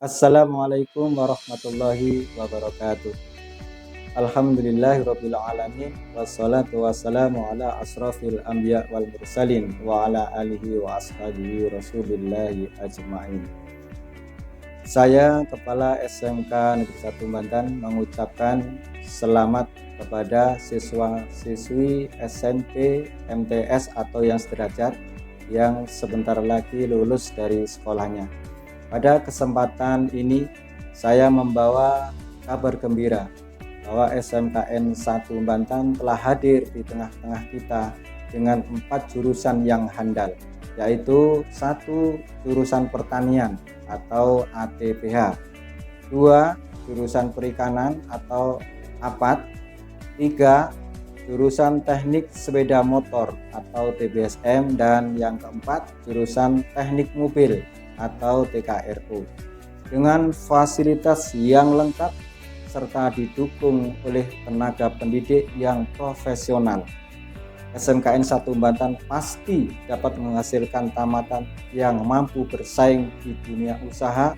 Assalamualaikum warahmatullahi wabarakatuh. Alhamdulillahirabbil alamin wassalatu wassalamu ala asrafil anbiya wal mursalin wa ala alihi wa ashabihi rasulillahi ajmain. Saya Kepala SMK Negeri 1 Banten mengucapkan selamat kepada siswa-siswi SMP, MTS atau yang sederajat yang sebentar lagi lulus dari sekolahnya. Pada kesempatan ini saya membawa kabar gembira bahwa SMKN 1 Banten telah hadir di tengah-tengah kita dengan 4 jurusan yang handal, yaitu 1 jurusan pertanian atau ATPH, 2 jurusan perikanan atau APAT, 3 jurusan teknik sepeda motor atau TBSM, dan yang keempat jurusan teknik mobil atau TKRU, dengan fasilitas yang lengkap serta didukung oleh tenaga pendidik yang profesional. SMKN 1 Banten pasti dapat menghasilkan tamatan yang mampu bersaing di dunia usaha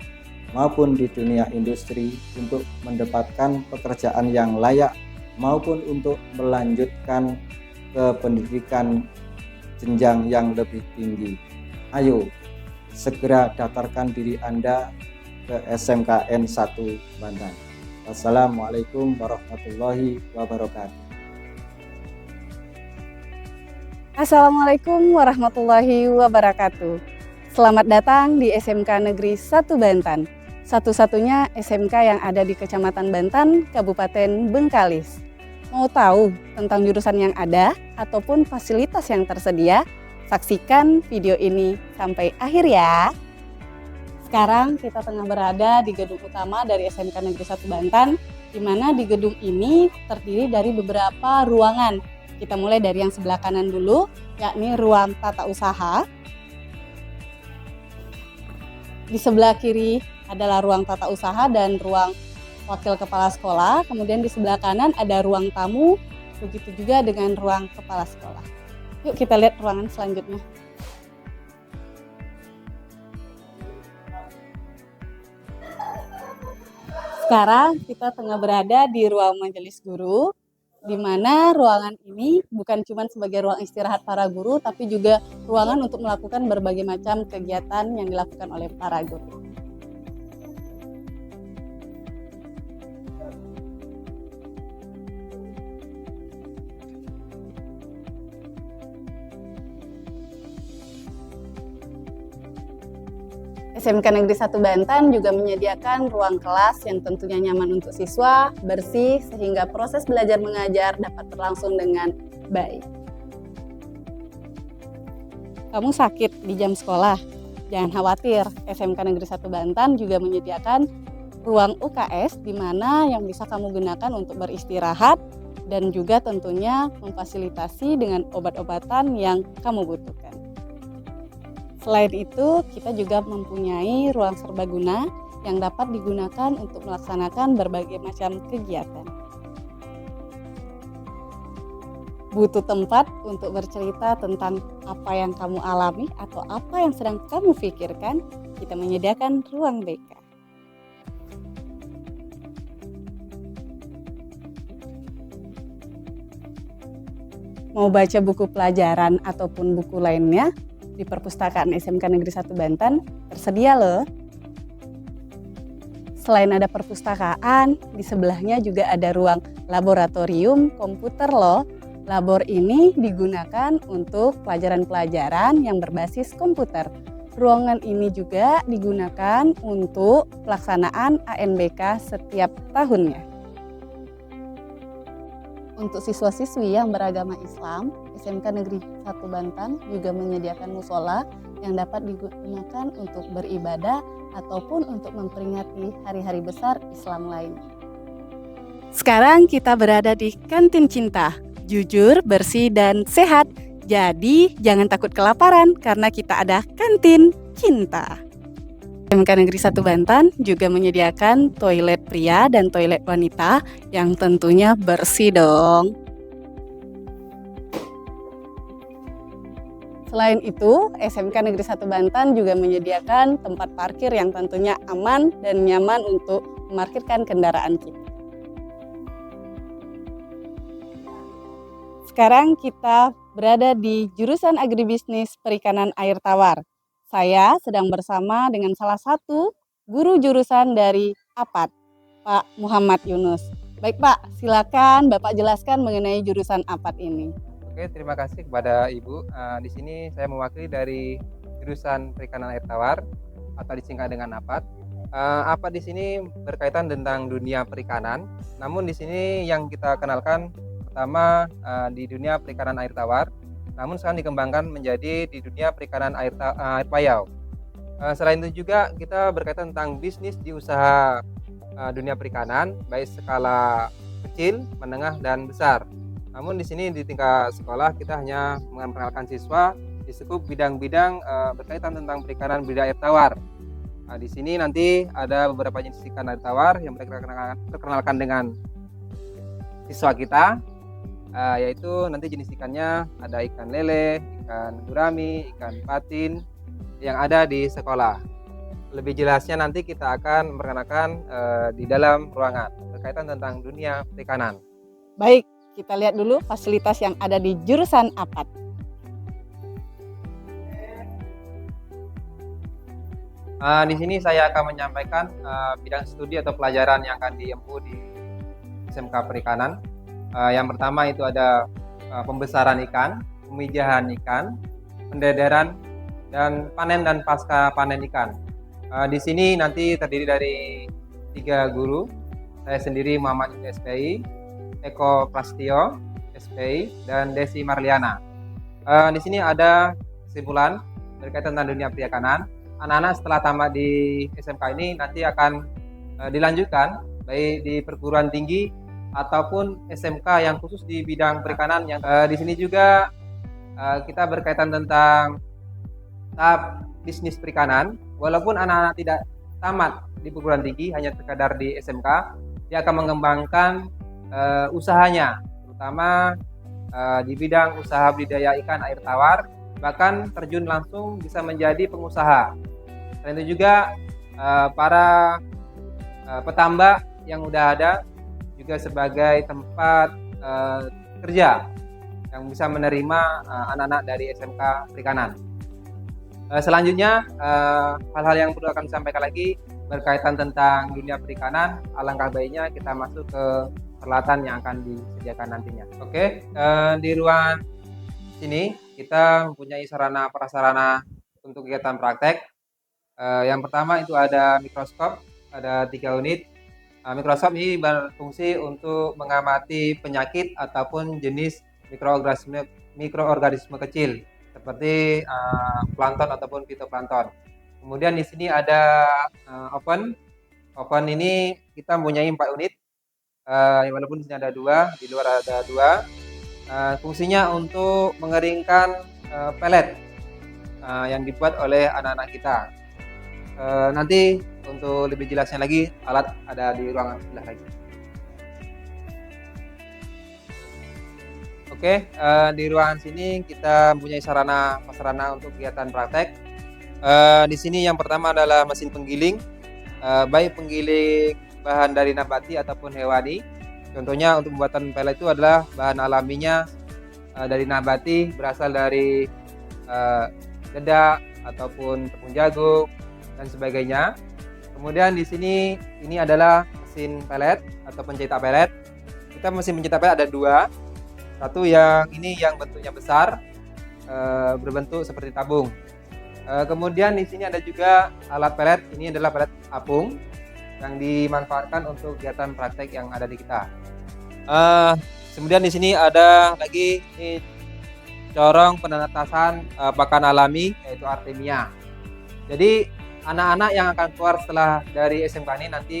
maupun di dunia industri untuk mendapatkan pekerjaan yang layak maupun untuk melanjutkan ke pendidikan jenjang yang lebih tinggi. Ayo segera daftarkan diri Anda ke SMKN 1 Banten. Wassalamualaikum warahmatullahi wabarakatuh. Assalamualaikum warahmatullahi wabarakatuh. Selamat datang di SMK Negeri 1 Banten, satu-satunya SMK yang ada di Kecamatan Banten, Kabupaten Bengkalis. Mau tahu tentang jurusan yang ada ataupun fasilitas yang tersedia? Saksikan video ini sampai akhir ya. Sekarang kita tengah berada di gedung utama dari SMK Negeri 1 Banten, di mana di gedung ini terdiri dari beberapa ruangan. Kita mulai dari yang sebelah kanan dulu, yakni ruang tata usaha. Di sebelah kiri adalah ruang tata usaha dan ruang wakil kepala sekolah. Kemudian di sebelah kanan ada ruang tamu, begitu juga dengan ruang kepala sekolah. Yuk kita lihat ruangan selanjutnya. Sekarang kita tengah berada di ruang majelis guru, di mana ruangan ini bukan cuma sebagai ruang istirahat para guru, tapi juga ruangan untuk melakukan berbagai macam kegiatan yang dilakukan oleh para guru. SMK Negeri 1 Banten juga menyediakan ruang kelas yang tentunya nyaman untuk siswa, bersih, sehingga proses belajar mengajar dapat berlangsung dengan baik. Kamu sakit di jam sekolah? Jangan khawatir, SMK Negeri 1 Banten juga menyediakan ruang UKS di mana yang bisa kamu gunakan untuk beristirahat dan juga tentunya memfasilitasi dengan obat-obatan yang kamu butuhkan. Selain itu, kita juga mempunyai ruang serbaguna yang dapat digunakan untuk melaksanakan berbagai macam kegiatan. Butuh tempat untuk bercerita tentang apa yang kamu alami atau apa yang sedang kamu pikirkan, kita menyediakan ruang BK. Mau baca buku pelajaran ataupun buku lainnya, di perpustakaan SMK Negeri 1 Banten tersedia loh. Selain ada perpustakaan, di sebelahnya juga ada ruang laboratorium komputer loh. Labor ini digunakan untuk pelajaran-pelajaran yang berbasis komputer. Ruangan ini juga digunakan untuk pelaksanaan ANBK setiap tahunnya. Untuk siswa-siswi yang beragama Islam, SMK Negeri 1 Banten juga menyediakan musola yang dapat digunakan untuk beribadah ataupun untuk memperingati hari-hari besar Islam lainnya. Sekarang kita berada di Kantin Cinta, jujur, bersih, dan sehat. Jadi jangan takut kelaparan karena kita ada Kantin Cinta. SMK Negeri 1 Banten juga menyediakan toilet pria dan toilet wanita yang tentunya bersih dong. Selain itu, SMK Negeri 1 Bantan juga menyediakan tempat parkir yang tentunya aman dan nyaman untuk memarkirkan kendaraan kita. Sekarang kita berada di jurusan Agribisnis Perikanan Air Tawar. Saya sedang bersama dengan salah satu guru jurusan dari APAT, Pak Muhammad Yunus. Baik Pak, silakan Bapak jelaskan mengenai jurusan APAT ini. Oke, terima kasih kepada Ibu. Di sini saya mewakili dari jurusan Perikanan Air Tawar atau disingkat dengan APAT. APAT di sini berkaitan tentang dunia perikanan. Namun di sini yang kita kenalkan pertama di dunia perikanan air tawar, namun sekarang dikembangkan menjadi di dunia perikanan air payau. Selain itu juga kita berkaitan tentang bisnis di usaha dunia perikanan, baik skala kecil, menengah, dan besar. Namun di sini di tingkat sekolah kita hanya memperkenalkan siswa di skup bidang-bidang berkaitan tentang perikanan budidaya air tawar. Di sini nanti ada beberapa jenis ikan air tawar yang mereka perkenalkan dengan siswa kita. Yaitu nanti jenis ikannya ada ikan lele, ikan gurami, ikan patin yang ada di sekolah. Lebih jelasnya nanti kita akan memperkenalkan di dalam ruangan berkaitan tentang dunia perikanan. Baik, kita lihat dulu fasilitas yang ada di jurusan APAT. Di sini saya akan menyampaikan bidang studi atau pelajaran yang akan diempu di SMK Perikanan. Yang pertama itu ada pembesaran ikan, pemijahan ikan, pendedaran, dan panen dan pasca panen ikan. Di sini nanti terdiri dari 3 guru. Saya sendiri Muhammad SPI, Eko Prastio SPI, dan Desi Marliana. Di sini ada kesimpulan berkaitan tentang dunia perikanan. Anak-anak setelah tamat di SMK ini nanti akan dilanjutkan baik di perguruan tinggi ataupun SMK yang khusus di bidang perikanan. Yang di sini juga kita berkaitan tentang tahap bisnis perikanan. Walaupun anak-anak tidak tamat di perguruan tinggi, hanya sekadar di SMK, dia akan mengembangkan usahanya, terutama di bidang usaha budidaya ikan air tawar, bahkan terjun langsung bisa menjadi pengusaha. Selain itu juga para petambak yang udah ada juga sebagai tempat kerja yang bisa menerima anak-anak dari SMK Perikanan. Selanjutnya hal-hal yang perlu akan disampaikan lagi berkaitan tentang dunia perikanan. Alangkah baiknya kita masuk ke peralatan yang akan disediakan nantinya. Oke, di ruang sini kita mempunyai sarana prasarana untuk kegiatan praktek. Yang pertama itu ada mikroskop, ada 3 unit. Mikroskop ini berfungsi untuk mengamati penyakit ataupun jenis mikroorganisme kecil seperti plankton ataupun fitoplankton. Kemudian di sini ada oven. Oven ini kita mempunyai 4 unit. Walaupun di sini ada 2, di luar ada 2. Fungsinya untuk mengeringkan pelet yang dibuat oleh anak-anak kita. Nanti untuk lebih jelasnya lagi, alat ada di ruangan sebelah lagi. Oke, di ruangan sini kita mempunyai sarana prasarana untuk kegiatan praktek. Di sini yang pertama adalah mesin penggiling, baik penggiling bahan dari nabati ataupun hewani. Contohnya untuk pembuatan pelet itu adalah bahan alaminya dari nabati, berasal dari dedak ataupun tepung jagung dan sebagainya. Kemudian di sini ini adalah mesin pelet atau pencetak pelet. Kita mesin pencetak pelet ada 2. Satu yang ini yang bentuknya besar, berbentuk seperti tabung. Kemudian di sini ada juga alat pelet. Ini adalah pelet apung yang dimanfaatkan untuk kegiatan praktek yang ada di kita. Kemudian di sini ada lagi ini corong penetasan pakan alami yaitu Artemia. Jadi anak-anak yang akan keluar setelah dari SMK ini nanti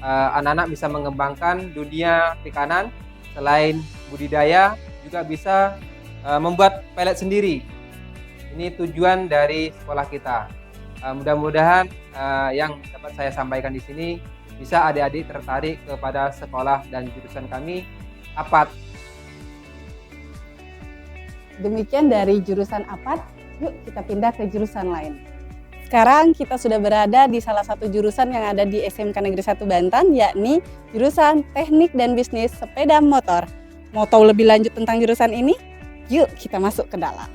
anak-anak bisa mengembangkan dunia perikanan. Selain budidaya juga bisa membuat pelet sendiri. Ini tujuan dari sekolah kita. Mudah-mudahan yang dapat saya sampaikan di sini bisa adik-adik tertarik kepada sekolah dan jurusan kami APAT. Demikian dari jurusan APAT. Yuk kita pindah ke jurusan lain. Sekarang kita sudah berada di salah satu jurusan yang ada di SMK Negeri 1 Bantan, yakni jurusan Teknik dan Bisnis Sepeda Motor. Mau tahu lebih lanjut tentang jurusan ini? Yuk kita masuk ke dalam.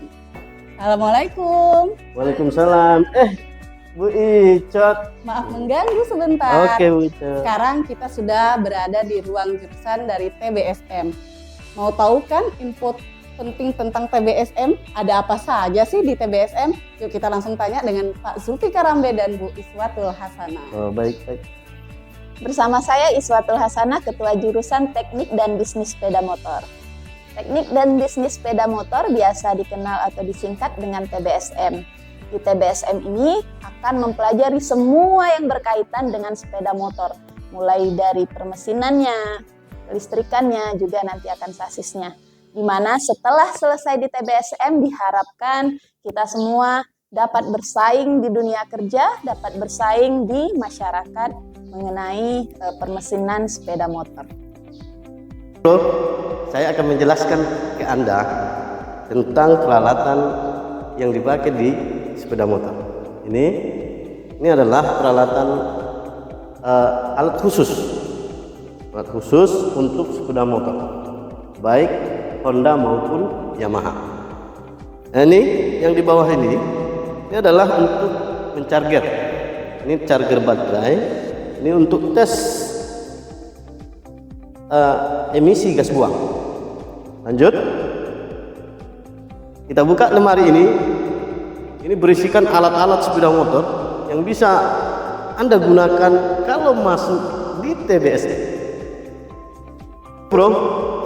Assalamualaikum. Waalaikumsalam. Bu Icot. Maaf mengganggu sebentar. Oke, Bu Icot. Sekarang kita sudah berada di ruang jurusan dari TBSM. Mau tahu kan info penting tentang TBSM? Ada apa saja sih di TBSM? Yuk kita langsung tanya dengan Pak Zulfikar Rambe dan Bu Iswatul Hasanah. Oh, baik. Bersama saya Iswatul Hasanah, Ketua Jurusan Teknik dan Bisnis Sepeda Motor. Teknik dan Bisnis Sepeda Motor biasa dikenal atau disingkat dengan TBSM. Di TBSM ini akan mempelajari semua yang berkaitan dengan sepeda motor, mulai dari permesinannya, listrikannya, juga nanti akan sasisnya. Di mana setelah selesai di TBSM diharapkan kita semua dapat bersaing di dunia kerja, dapat bersaing di masyarakat mengenai permesinan sepeda motor. Saya akan menjelaskan ke Anda tentang peralatan yang dipakai di sepeda motor. Ini adalah peralatan alat khusus untuk sepeda motor, baik Honda maupun Yamaha. Nah, ini yang di bawah ini adalah untuk mencharger. Ini charger baterai. Ini untuk tes emisi gas buang. Lanjut, kita buka lemari ini. Ini berisikan alat-alat sepeda motor yang bisa Anda gunakan kalau masuk di TBSM. Bro,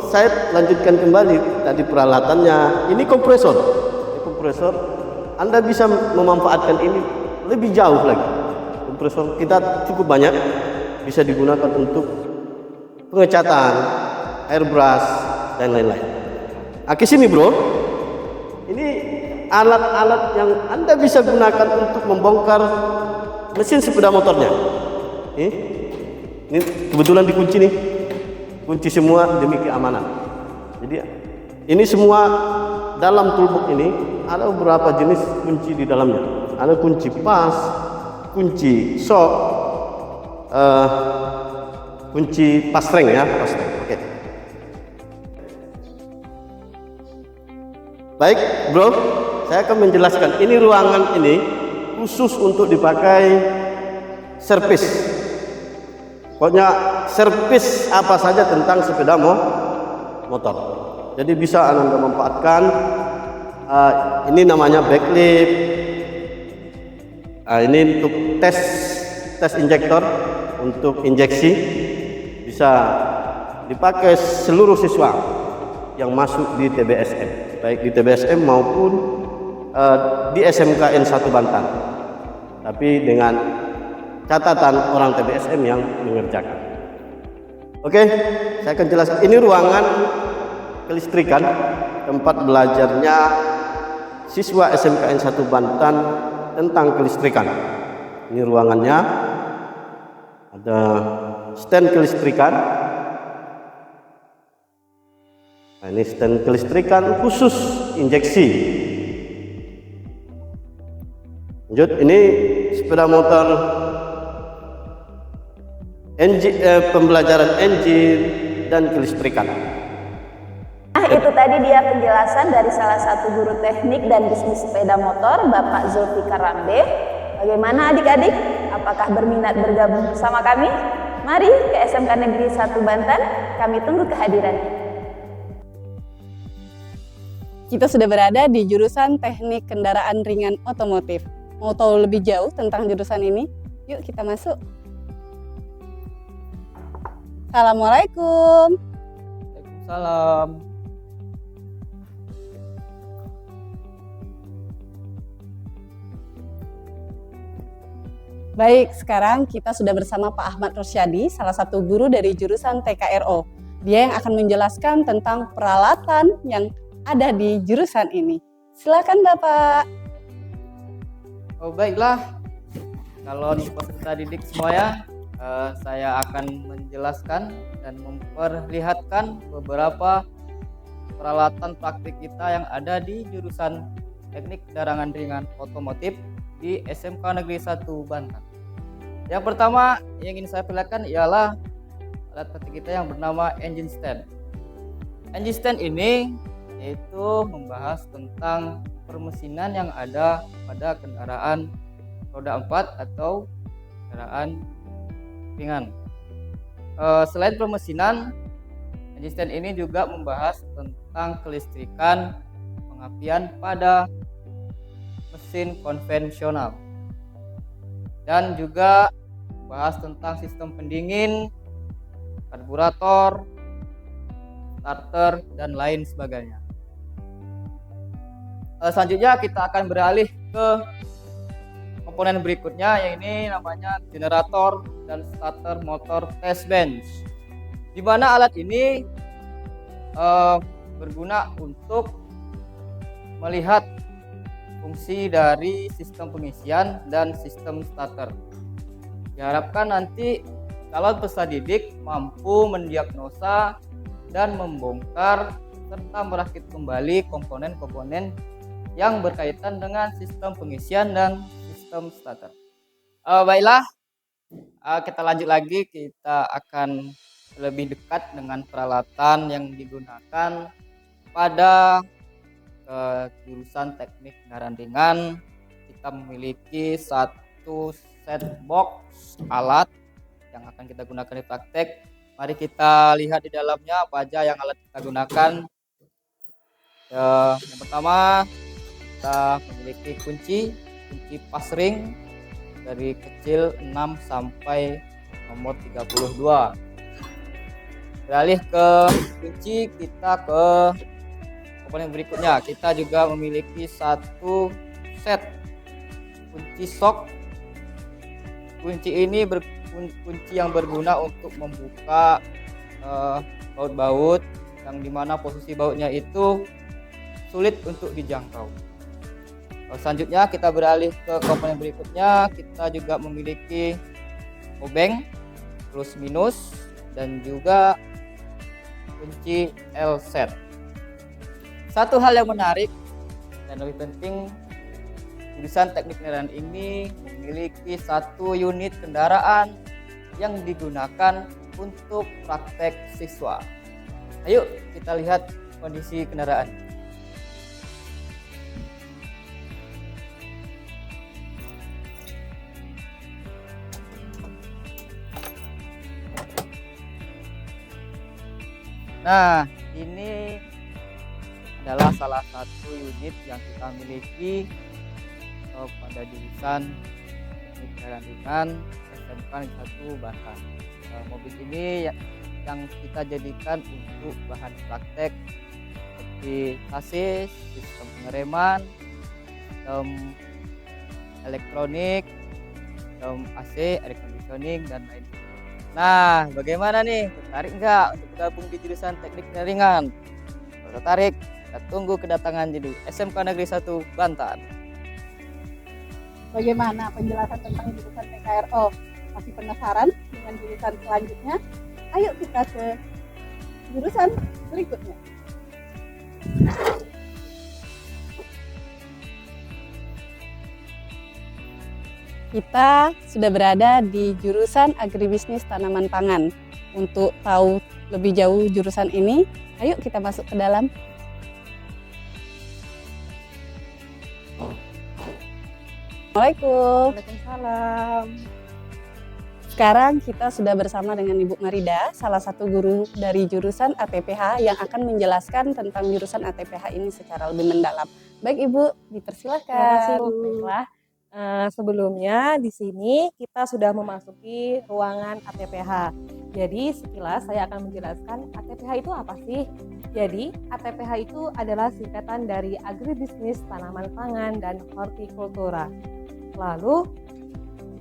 saya lanjutkan kembali tadi peralatannya. Ini kompresor. Anda bisa memanfaatkan ini lebih jauh lagi. Kompresor kita cukup banyak, bisa digunakan untuk pengecatan, airbrush, dan lain-lain. Ke sini bro, ini alat-alat yang Anda bisa gunakan untuk membongkar mesin sepeda motornya. Ini kebetulan dikunci nih, kunci semua demi keamanan. Jadi ini semua dalam toolbox ini ada beberapa jenis kunci di dalamnya. Ada kunci pas, kunci shock, kunci pasreng ya, pasreng. Oke. Baik, bro, saya akan menjelaskan. Ini ruangan ini khusus untuk dipakai servis. Pokoknya servis apa saja tentang sepeda motor. Jadi bisa Anda memanfaatkan. Ini namanya backlip. Ini untuk tes injektor, untuk injeksi. Bisa dipakai seluruh siswa yang masuk di TBSM, baik di TBSM maupun di SMKN 1 Bantan, tapi dengan catatan orang TBSM yang mengerjakan. Oke, saya akan jelaskan. Ini ruangan kelistrikan, tempat belajarnya siswa SMKN 1 Bantan tentang kelistrikan. Ini ruangannya, ada stand kelistrikan. Nah, ini stand kelistrikan khusus injeksi. Lanjut, ini sepeda motor pembelajaran engine dan kelistrikan. Nah, itu tadi dia penjelasan dari salah satu guru teknik dan bisnis sepeda motor, Bapak Zulfikar Rambe. Bagaimana adik-adik? Apakah berminat bergabung bersama kami? Mari ke SMK Negeri 1 Bantan, kami tunggu kehadirannya. Kita sudah berada di jurusan Teknik Kendaraan Ringan Otomotif. Mau tahu lebih jauh tentang jurusan ini? Yuk kita masuk. Assalamualaikum. Waalaikumsalam. Baik, sekarang kita sudah bersama Pak Ahmad Rosyadi, salah satu guru dari jurusan TKRO. Dia yang akan menjelaskan tentang peralatan yang ada di jurusan ini. Silakan Bapak. Oh baiklah, kalau di peserta didik semuanya, saya akan menjelaskan dan memperlihatkan beberapa peralatan praktik kita yang ada di jurusan Teknik Kendaraan Ringan Otomotif di SMK Negeri 1 Banten. Yang pertama yang ingin saya perlihatkan ialah alat praktik kita yang bernama engine stand. Engine stand ini yaitu membahas tentang permesinan yang ada pada kendaraan roda 4 atau kendaraan ringan. Selain permesinan, engine stand ini juga membahas tentang kelistrikan pengapian pada mesin konvensional dan juga membahas tentang sistem pendingin, karburator, starter, dan lain sebagainya. Selanjutnya kita akan beralih ke komponen berikutnya, yang ini namanya generator dan starter motor test bench, di mana alat ini berguna untuk melihat fungsi dari sistem pengisian dan sistem starter. Diharapkan nanti calon peserta didik mampu mendiagnosa dan membongkar serta merakit kembali komponen-komponen yang berkaitan dengan sistem pengisian dan sistem starter. Baiklah, kita lanjut lagi. Kita akan lebih dekat dengan peralatan yang digunakan pada jurusan teknik kendaraan ringan. Kita memiliki satu set box alat yang akan kita gunakan di praktek. Mari kita lihat di dalamnya apa aja yang alat kita gunakan. Yang pertama, kita memiliki kunci pas ring dari kecil 6 sampai nomor 32. Beralih ke kunci, kita ke komponen berikutnya. Kita juga memiliki satu set kunci sok. Kunci ini kunci yang berguna untuk membuka baut-baut yang dimana posisi bautnya itu sulit untuk dijangkau. Selanjutnya kita beralih ke komponen berikutnya. Kita juga memiliki obeng plus minus dan juga kunci L set. Satu hal yang menarik dan lebih penting, jurusan teknik kendaraan ini memiliki satu unit kendaraan yang digunakan untuk praktek siswa. Ayo kita lihat kondisi kendaraan. Nah, ini adalah salah satu unit yang kita miliki pada jurusan teknik kendaraan ringan SMK Negeri 1 Banten. Mobil ini yang kita jadikan untuk bahan praktek seperti sasis, sistem pengereman, sistem elektronik, sistem AC, air conditioning, dan lain. Nah, bagaimana nih? Tertarik nggak untuk bergabung di jurusan teknik kendaraan ringan? Kalau tertarik, kita tunggu kedatangan di SMK Negeri 1 Banten. Bagaimana penjelasan tentang jurusan PKRO? Masih penasaran dengan jurusan selanjutnya? Ayo kita ke jurusan berikutnya. Kita sudah berada di jurusan Agribisnis Tanaman Pangan. Untuk tahu lebih jauh jurusan ini, ayo kita masuk ke dalam. Assalamualaikum. Waalaikumsalam. Sekarang kita sudah bersama dengan Ibu Marida, salah satu guru dari jurusan ATPH yang akan menjelaskan tentang jurusan ATPH ini secara lebih mendalam. Baik Ibu, dipersilakan. Terima kasih Bu. Baiklah. Sebelumnya di sini kita sudah memasuki ruangan ATPH. Jadi sekilas saya akan menjelaskan ATPH itu apa sih? Jadi ATPH itu adalah singkatan dari Agribisnis Tanaman Pangan dan Hortikultura. Lalu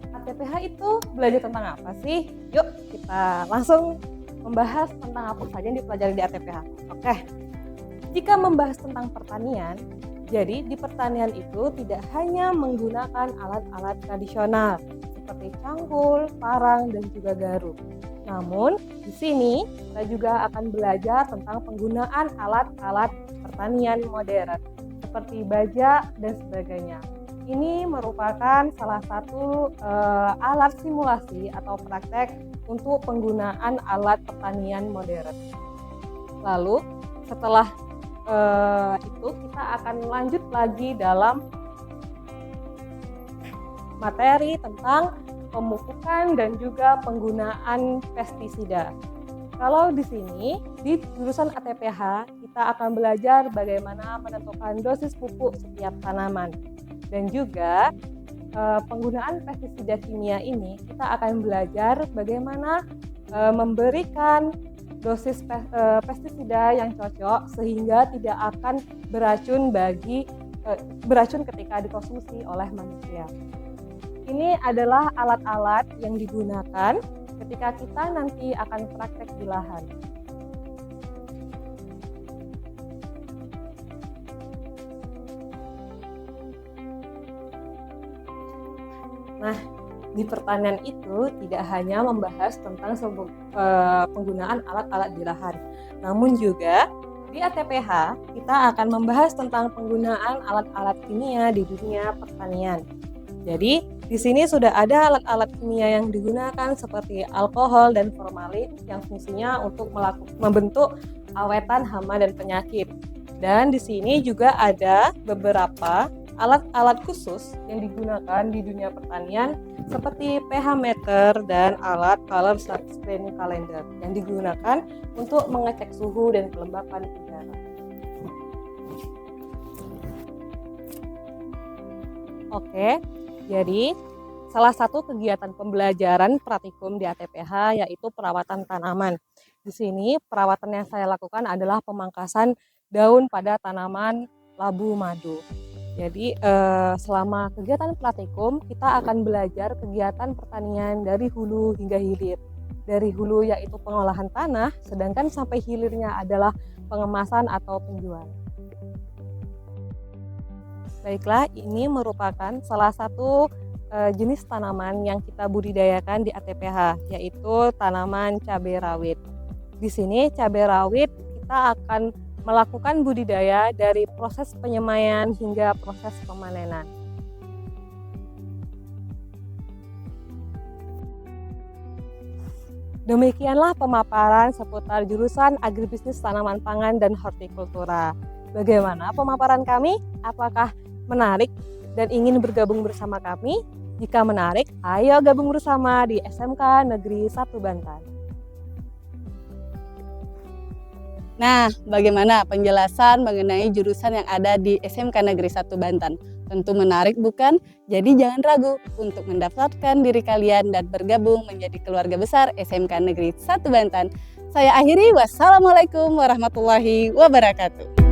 ATPH itu belajar tentang apa sih? Yuk kita langsung membahas tentang apa saja yang dipelajari di ATPH. Oke, jika membahas tentang pertanian, jadi di pertanian itu tidak hanya menggunakan alat-alat tradisional seperti cangkul, parang, dan juga garuk. Namun di sini kita juga akan belajar tentang penggunaan alat-alat pertanian modern seperti baja dan sebagainya. Ini merupakan salah satu alat simulasi atau praktek untuk penggunaan alat pertanian modern. Lalu setelah itu kita akan lanjut lagi dalam materi tentang pemupukan dan juga penggunaan pestisida. Kalau di sini di jurusan ATPH kita akan belajar bagaimana menentukan dosis pupuk setiap tanaman dan juga penggunaan pestisida kimia ini kita akan belajar bagaimana memberikan dosis pestisida yang cocok sehingga tidak akan beracun ketika dikonsumsi oleh manusia. Ini adalah alat-alat yang digunakan ketika kita nanti akan praktek di lahan. Nah, di pertanian itu tidak hanya membahas tentang penggunaan alat-alat di lahan, namun juga di ATPH kita akan membahas tentang penggunaan alat-alat kimia di dunia pertanian. Jadi, di sini sudah ada alat-alat kimia yang digunakan seperti alkohol dan formalin yang fungsinya untuk membentuk awetan hama dan penyakit. Dan di sini juga ada beberapa alat-alat khusus yang digunakan di dunia pertanian seperti pH meter dan alat color screening calendar yang digunakan untuk mengecek suhu dan kelembapan udara. Oke, jadi salah satu kegiatan pembelajaran praktikum di ATPH yaitu perawatan tanaman. Di sini perawatan yang saya lakukan adalah pemangkasan daun pada tanaman labu madu. Jadi selama kegiatan praktikum kita akan belajar kegiatan pertanian dari hulu hingga hilir. Dari hulu yaitu pengolahan tanah, sedangkan sampai hilirnya adalah pengemasan atau penjualan. Baiklah, ini merupakan salah satu jenis tanaman yang kita budidayakan di ATPH, yaitu tanaman cabai rawit. Di sini cabai rawit kita akan melakukan budidaya dari proses penyemaian hingga proses pemanenan. Demikianlah pemaparan seputar jurusan Agribisnis Tanaman Pangan dan Hortikultura. Bagaimana pemaparan kami? Apakah menarik dan ingin bergabung bersama kami? Jika menarik, ayo gabung bersama di SMK Negeri 1 Bantan. Nah, bagaimana penjelasan mengenai jurusan yang ada di SMK Negeri 1 Bantan? Tentu menarik bukan? Jadi jangan ragu untuk mendaftarkan diri kalian dan bergabung menjadi keluarga besar SMK Negeri 1 Bantan. Saya akhiri, wassalamualaikum warahmatullahi wabarakatuh.